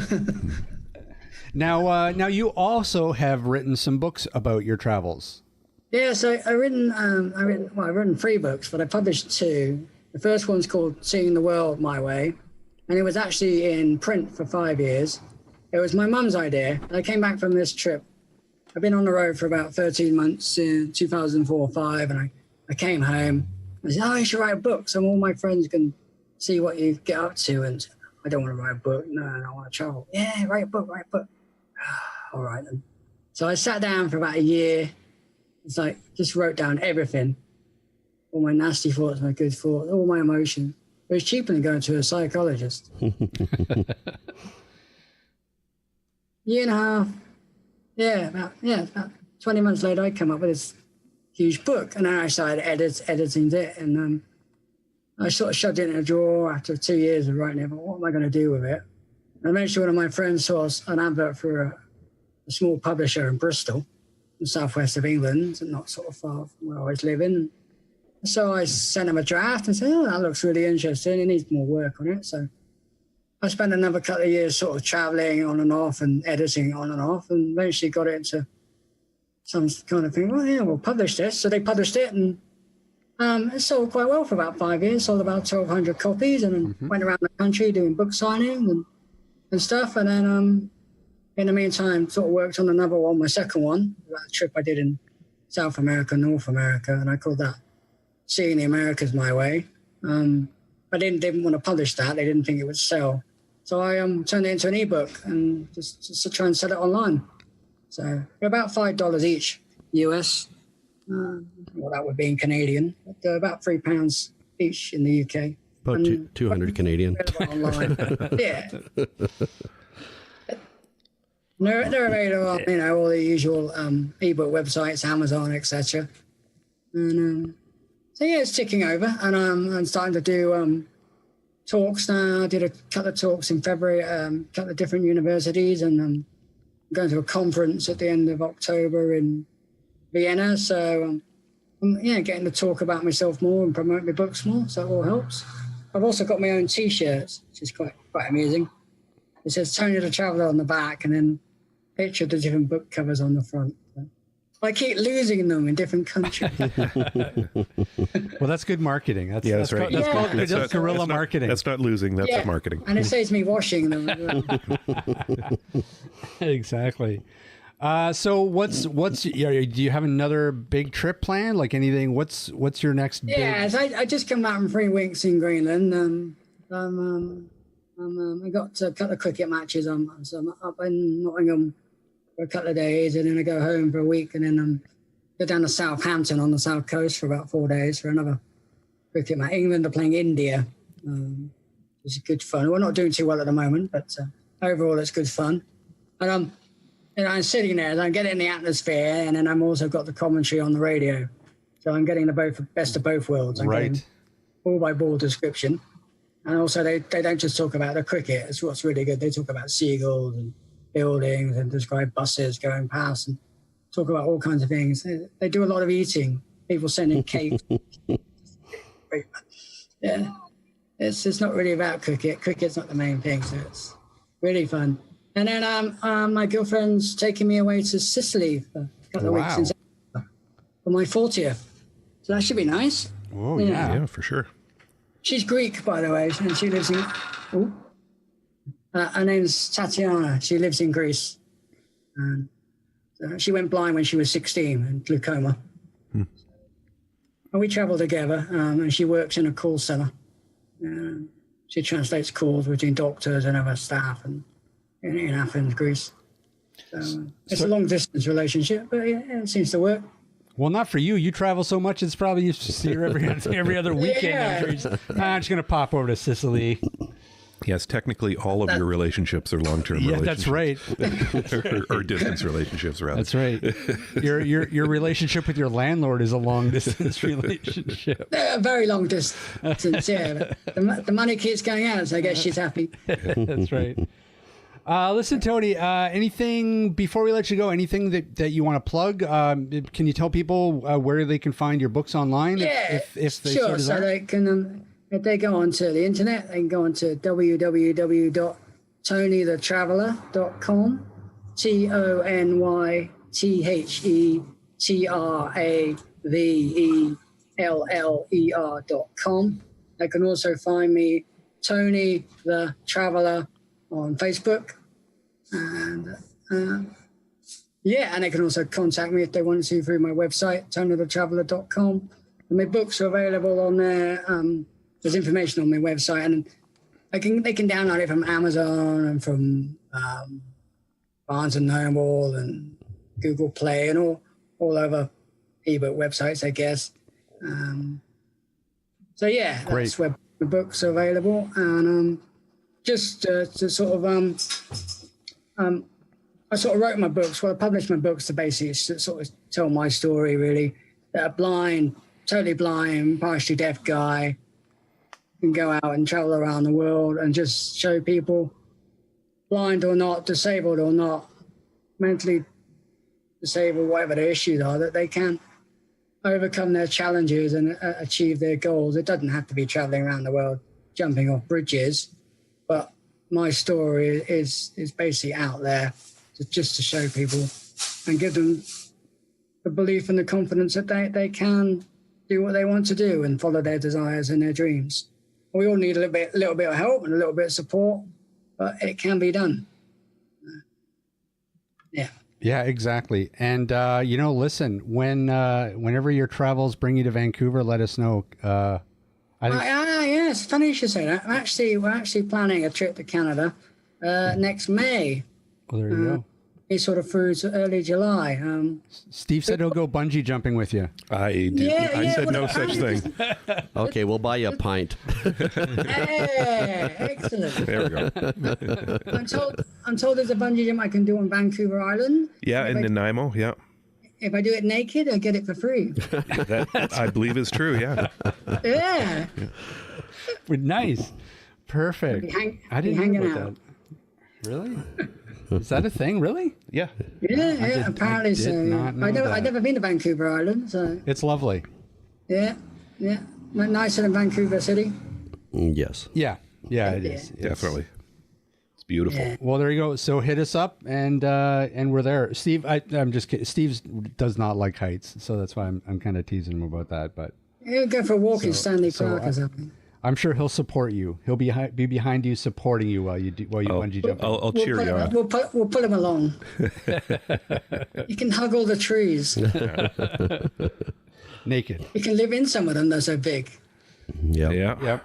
Now you also have written some books about your travels. Yeah, so I've written 3 books, but I published 2. The first one's called Seeing the World My Way, and it was actually in print for 5 years. It was my mum's idea. I came back from this trip. I've been on the road for about 13 months in 2004 or 5, and I came home. I said, you should write a book so all my friends can see what you get up to. And I don't want to write a book. No, I want to travel. Yeah, write a book. All right then. So I sat down for about a year. It's like, just wrote down everything. All my nasty thoughts, my good thoughts, all my emotions. It was cheaper than going to a psychologist. Year and a half. About 20 months later, I come up with this huge book, and then I started editing it, and I sort of shoved it in a drawer after 2 years of writing it. But what am I going to do with it? And eventually, one of my friends saw an advert for a small publisher in Bristol, in the southwest of England, and not sort of far from where I was living. So I sent him a draft and said, oh, that looks really interesting. It needs more work on it. So I spent another couple of years sort of traveling on and off and editing on and off, and eventually got it into some kind of thing. Well, yeah, we'll publish this. So they published it, and it sold quite well for about 5 years, sold about 1,200 copies, and then went around the country doing book signings and stuff. And then in the meantime, sort of worked on another one, my second one, about a trip I did in South America, North America, and I called that Seeing the Americas My Way. I didn't want to publish that. They didn't think it would sell. So I turned it into an ebook and just to try and sell it online. So about $5 each US. Well, that would be in Canadian, but about £3 each in the UK. About 200 Canadian. Online. Yeah. They're available on, all the usual ebook websites, Amazon, etc. And so yeah, it's ticking over, and I'm starting to do talks now. I did a couple of talks in February, a couple of different universities, and I'm going to a conference at the end of October in Vienna. So I'm getting to talk about myself more and promote my books more. So it all helps. I've also got my own T-shirts, which is quite amusing. It says Tony the Traveller on the back, and then a picture of the different book covers on the front. I keep losing them in different countries. Well, that's good marketing. That's right. That's guerrilla marketing. That's not losing. That's marketing. And it saves me washing them as well. Exactly. So do you have another big trip planned? Like anything? What's your next? Yeah, I just come back from 3 weeks in Greenland. I got a couple of cricket matches on, so I'm up in Nottingham for a couple of days, and then I go home for a week, and then go down to Southampton on the south coast for about 4 days for another cricket match. England are playing India. It's good fun. We're not doing too well at the moment, but overall it's good fun. And I'm sitting there, and I'm getting the atmosphere, and then I'm also got the commentary on the radio. So I'm getting the best of both worlds. I'm getting ball-by-ball description. And also they don't just talk about the cricket. It's what's really good. They talk about seagulls and buildings and describe buses going past and talk about all kinds of things. They do a lot of eating. People sending cakes. Yeah. It's not really about cricket. Cricket's not the main thing, so it's really fun. And then my girlfriend's taking me away to Sicily for a couple of weeks in September for my 40th. So that should be nice. Oh, yeah, for sure. She's Greek, by the way, and she lives in... her name's Tatiana. She lives in Greece. And she went blind when she was 16 and glaucoma. And we travel together, and she works in a call center. She translates calls between doctors and other staff in Athens, Greece. So it's a long-distance relationship, but it seems to work. Well, not for you. You travel so much, it's probably you see her every other weekend. I'm just going to pop over to Sicily. Yes, technically all of your relationships are long-term relationships. That's right. or distance relationships, rather. That's right. Your relationship with your landlord is a long-distance relationship. Very long distance, yeah. The money keeps going out, so I guess she's happy. That's right. Listen, Tony, anything, before we let you go, anything that you want to plug? Can you tell people where they can find your books online? Yeah, if they sure. So they can, if they go onto the internet, they can go onto www.tonythetraveller.com, TonyTheTraveller.com. They can also find me, Tony the Traveller, on Facebook. And and they can also contact me if they want to through my website, tonythetraveller.com. And my books are available on there. There's information on my website, and they can download it from Amazon and from Barnes and Noble and Google Play and all over ebook websites, I guess. So yeah, that's where the books are available. And just to sort of I sort of wrote my books. Well, I published my books to basically sort of tell my story, really. That a blind, totally blind, partially deaf guy can go out and travel around the world and just show people, blind or not, disabled or not, mentally disabled, whatever the issues are, that they can overcome their challenges and achieve their goals. It doesn't have to be traveling around the world, jumping off bridges, but my story is basically out there just to show people and give them the belief and the confidence that they can do what they want to do and follow their desires and their dreams. We all need a little bit of help and a little bit of support, but it can be done. Yeah. Yeah, exactly. And, listen, whenever your travels bring you to Vancouver, let us know. Yes, funny you should say that. We're actually planning a trip to Canada next May. Well, there you go. It's sort of through to early July. Steve said he'll go bungee jumping with you. I said no such thing. Okay, we'll buy you a pint. Hey, excellent. There we go. I'm told there's a bungee jump I can do on Vancouver Island. Yeah, in Nanaimo, yeah. If I do it naked, I get it for free. That I believe is true, yeah. Yeah. Nice. Perfect. I didn't know about that. Really? Is that a thing, really? Yeah. Yeah, apparently so. I've never been to Vancouver Island, so. It's lovely. Yeah. Nicer than Vancouver City. Yes. Yeah, it is. Definitely. It's beautiful. Yeah. Well, there you go. So hit us up, and we're there. Steve, I'm just kidding. Steve does not like heights, so that's why I'm kind of teasing him about that. But Yeah, go for a walk in Stanley Park or something. I'm sure he'll support you. He'll be behind you, supporting you while you bungee jump. I'll cheer you on. We'll put him along. You can hug all the trees. Naked. You can live in some of them. They're so big. Yep. Yeah. Yep.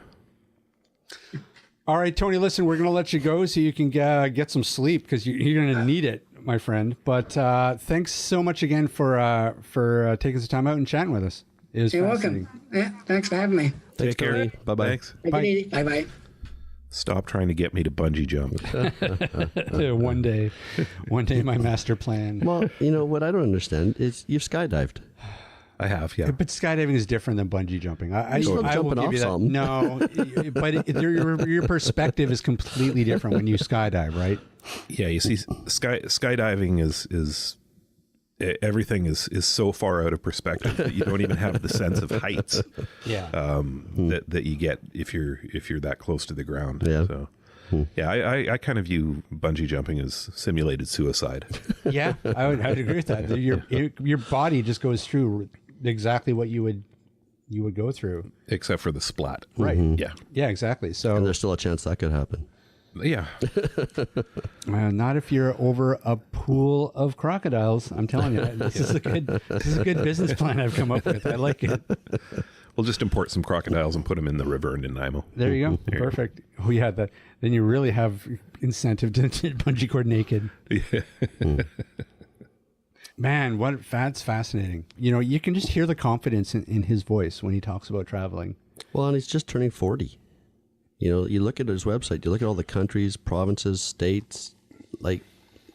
All right, Tony, listen, we're going to let you go so you can get some sleep because you're going to need it, my friend. But thanks so much again for taking some time out and chatting with us. It was You're fascinating. welcome. Yeah, thanks for having me. Thanks, Take care. Tony. Bye-bye. Thanks. Take it easy. Bye-bye. Stop trying to get me to bungee jump. One day, my master plan. Well, what I don't understand is you've skydived. I have, yeah. But skydiving is different than bungee jumping. I still will jumping give off you that. something. No, but your perspective is completely different when you skydive, right? Yeah, you see, skydiving is everything is so far out of perspective that you don't even have the sense of heights. Yeah. That you get if you're that close to the ground. Yeah. So, yeah, I kind of view bungee jumping as simulated suicide. Yeah, I'd agree with that. Your body just goes through exactly what you would go through, Except for the splat. right? Yeah. Yeah, exactly. So And there's still a chance that could happen. Yeah. not if you're over a pool of crocodiles. I'm telling you, this is a good business plan I've come up with. I like it. We'll just import some crocodiles and put them in the river in Nanaimo. There you go. Perfect. Oh yeah, that then you really have incentive to bungee cord naked. Yeah. Man, that's fascinating. You can just hear the confidence in his voice when he talks about traveling. Well, and he's just turning 40. You look at his website, you look at all the countries, provinces, states, like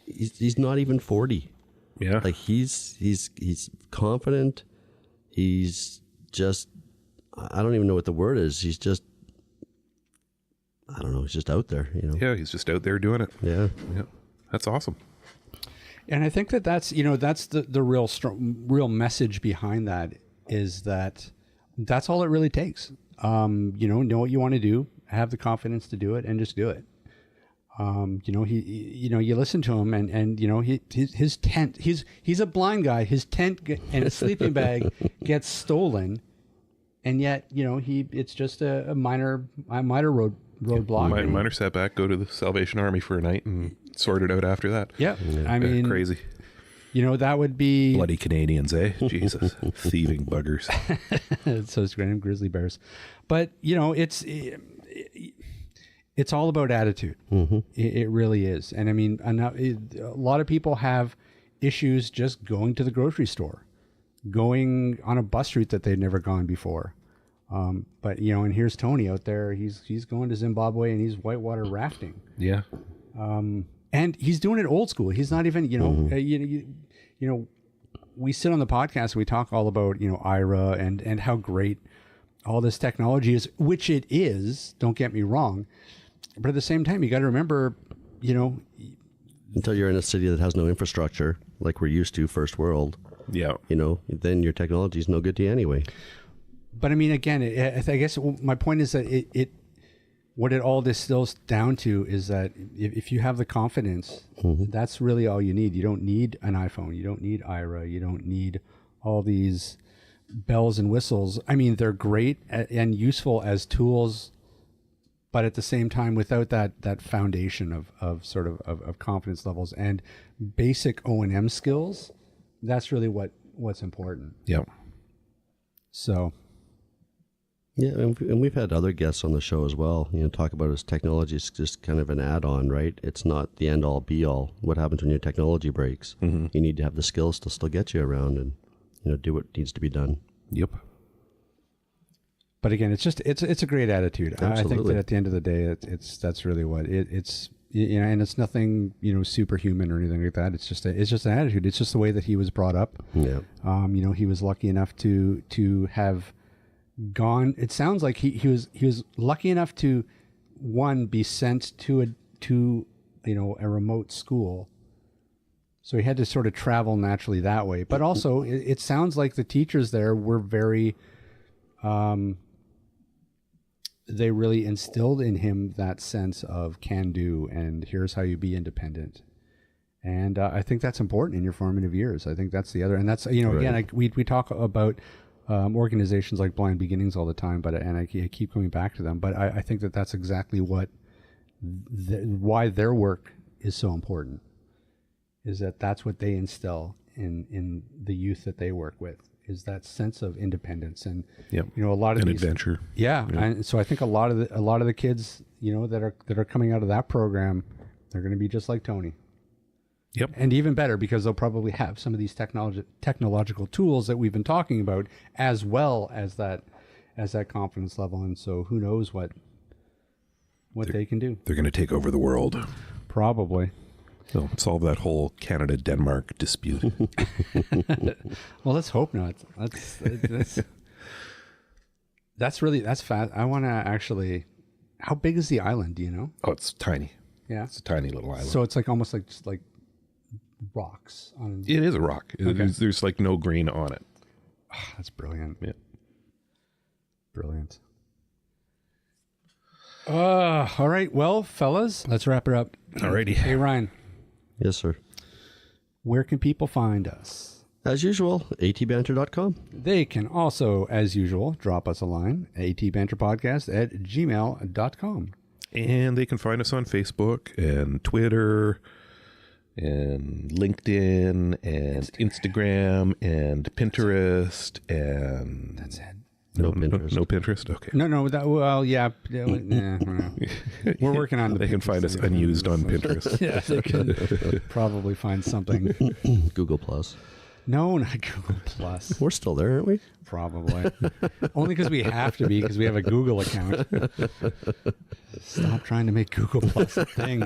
he's not even 40. Yeah. Like he's confident. He's just, I don't even know what the word is. He's just, I don't know. He's just out there, Yeah, he's just out there doing it. Yeah. Yeah. That's awesome. And I think that's the real message behind that is that that's all it really takes. Know what you want to do, have the confidence to do it, and just do it. You listen to him, and his tent. He's a blind guy. His tent and his sleeping bag gets stolen, and yet it's just a minor roadblock. Minor setback. Go to the Salvation Army for a night and sort it out after that. Yeah, I mean, crazy. That would be Bloody Canadians, eh? Jesus, thieving buggers. So it's random grizzly bears, but it's all about attitude. Mm-hmm. It really is, and I mean, a lot of people have issues just going to the grocery store, going on a bus route that they've never gone before. But and here's Tony out there. He's going to Zimbabwe and he's whitewater rafting. Yeah. And he's doing it old school. He's not even, we sit on the podcast and we talk all about, IRA and how great all this technology is, which it is, don't get me wrong. But at the same time, you got to remember, until you're in a city that has no infrastructure, like we're used to, first world. Yeah. Then your technology is no good to you anyway. But I mean, again, I guess my point is that what it all distills down to is that if you have the confidence, that's really all you need. You don't need an iPhone. You don't need IRA. You don't need all these bells and whistles. I mean, they're great and useful as tools, but at the same time, without that foundation of confidence levels and basic O&M skills, that's really what's important. Yeah. So. Yeah, and we've had other guests on the show as well, talk about as technology is just kind of an add-on, right? It's not the end-all, be-all. What happens when your technology breaks? You need to have the skills to still get you around and, do what needs to be done. Yep. But again, it's a great attitude. Absolutely. I think that at the end of the day, that's really what it's. And it's nothing superhuman or anything like that. It's just an attitude. It's just the way that he was brought up. Yeah. He was lucky enough to have gone. It sounds like he was lucky enough to be sent to a remote school. So he had to sort of travel naturally that way. But also, it sounds like the teachers there were very. They really instilled in him that sense of can do and here's how you be independent. And I think that's important in your formative years. I think that's the other, and that's, right. Again, we talk about organizations like Blind Beginnings all the time, and I keep coming back to them. But I think that's exactly why their work is so important, is that's what they instill in the youth that they work with. Is that sense of independence and a lot of adventure. Yeah, and so I think a lot of the kids that are coming out of that program, they're going to be just like Tony. Yep, and even better because they'll probably have some of these technological tools that we've been talking about, as well as that confidence level. And so who knows what they can do? They're going to take over the world, probably. So solve that whole Canada-Denmark dispute. Well, let's hope not. That's fast. I want to actually. How big is the island? Do you know? Oh, it's tiny. Yeah, it's a tiny little island. So it's almost like just like rocks on. It is a rock. Okay. There's like no green on it. Oh, that's brilliant. Yeah, brilliant. All right. Well, fellas, let's wrap it up. Alrighty. Hey, Ryan. Yes, sir. Where can people find us? As usual, atbanter.com. They can also, as usual, drop us a line, atbanterpodcast@gmail.com. And they can find us on Facebook and Twitter and LinkedIn and Instagram and Pinterest and... That's it. No Pinterest. No Pinterest? Okay. No. Yeah. We're working on They can find us unused on Pinterest. Yeah, they can probably find something. Google Plus. No, not Google Plus. We're still there, aren't we? Probably. Only because we have to be, because we have a Google account. Stop trying to make Google Plus a thing.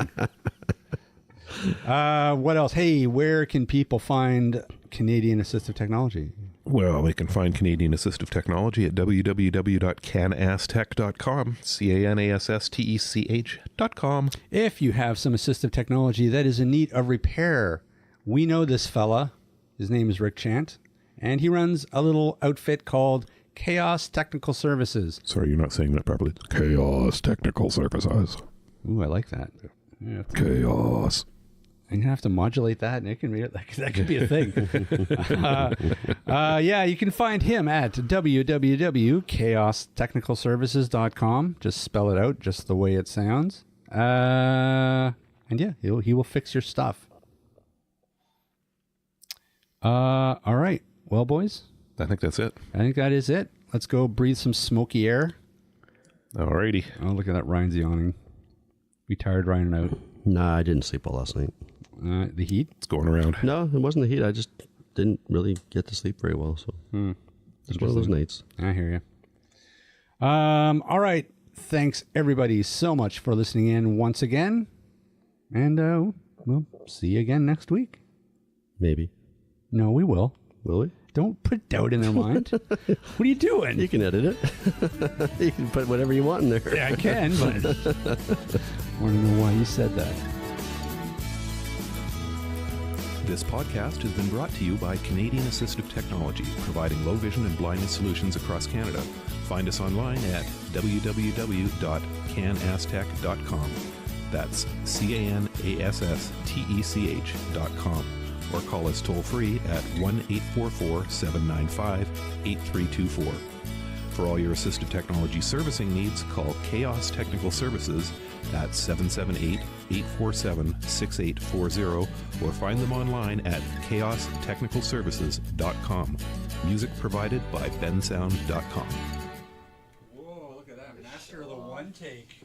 What else? Hey, where can people find Canadian Assistive Technology? Well, they can find Canadian Assistive Technology at www.canasstech.com, CANASSTECH.com. If you have some assistive technology that is in need of repair, we know this fella. His name is Rick Chant, and he runs a little outfit called Chaos Technical Services. Sorry, you're not saying that properly. Chaos Technical Services. Ooh, I like that. Yeah, Chaos. I'm going to have to modulate that, and it can be, that could be a thing. You can find him at www.chaostechnicalservices.com. Just spell it out just the way it sounds. And he will fix your stuff. All right. Well, boys. I think that's it. I think that is it. Let's go breathe some smoky air. Alrighty. Oh, look at that. Ryan's yawning. We tired Ryan out. Nah, I didn't sleep well last night. The heat? It's going around. No, it wasn't the heat. I just didn't really get to sleep very well. So it's one of those nights. I hear you. All right. Thanks, everybody, so much for listening in once again. And we'll see you again next week. Maybe. No, we will. Will we? Don't put doubt in their mind. What are you doing? You can edit it. You can put whatever you want in there. Yeah, I can, but I want to know why you said that. This podcast has been brought to you by Canadian Assistive Technology, providing low vision and blindness solutions across Canada. Find us online at www.canastech.com. That's CANASSTECH.com. Or call us toll free at 1-844-795-8324. For all your assistive technology servicing needs, call Chaos Technical Services at 778-847-6840 or find them online at chaostechnicalservices.com. Music provided by bensound.com. Whoa, look at that. Master of the one take.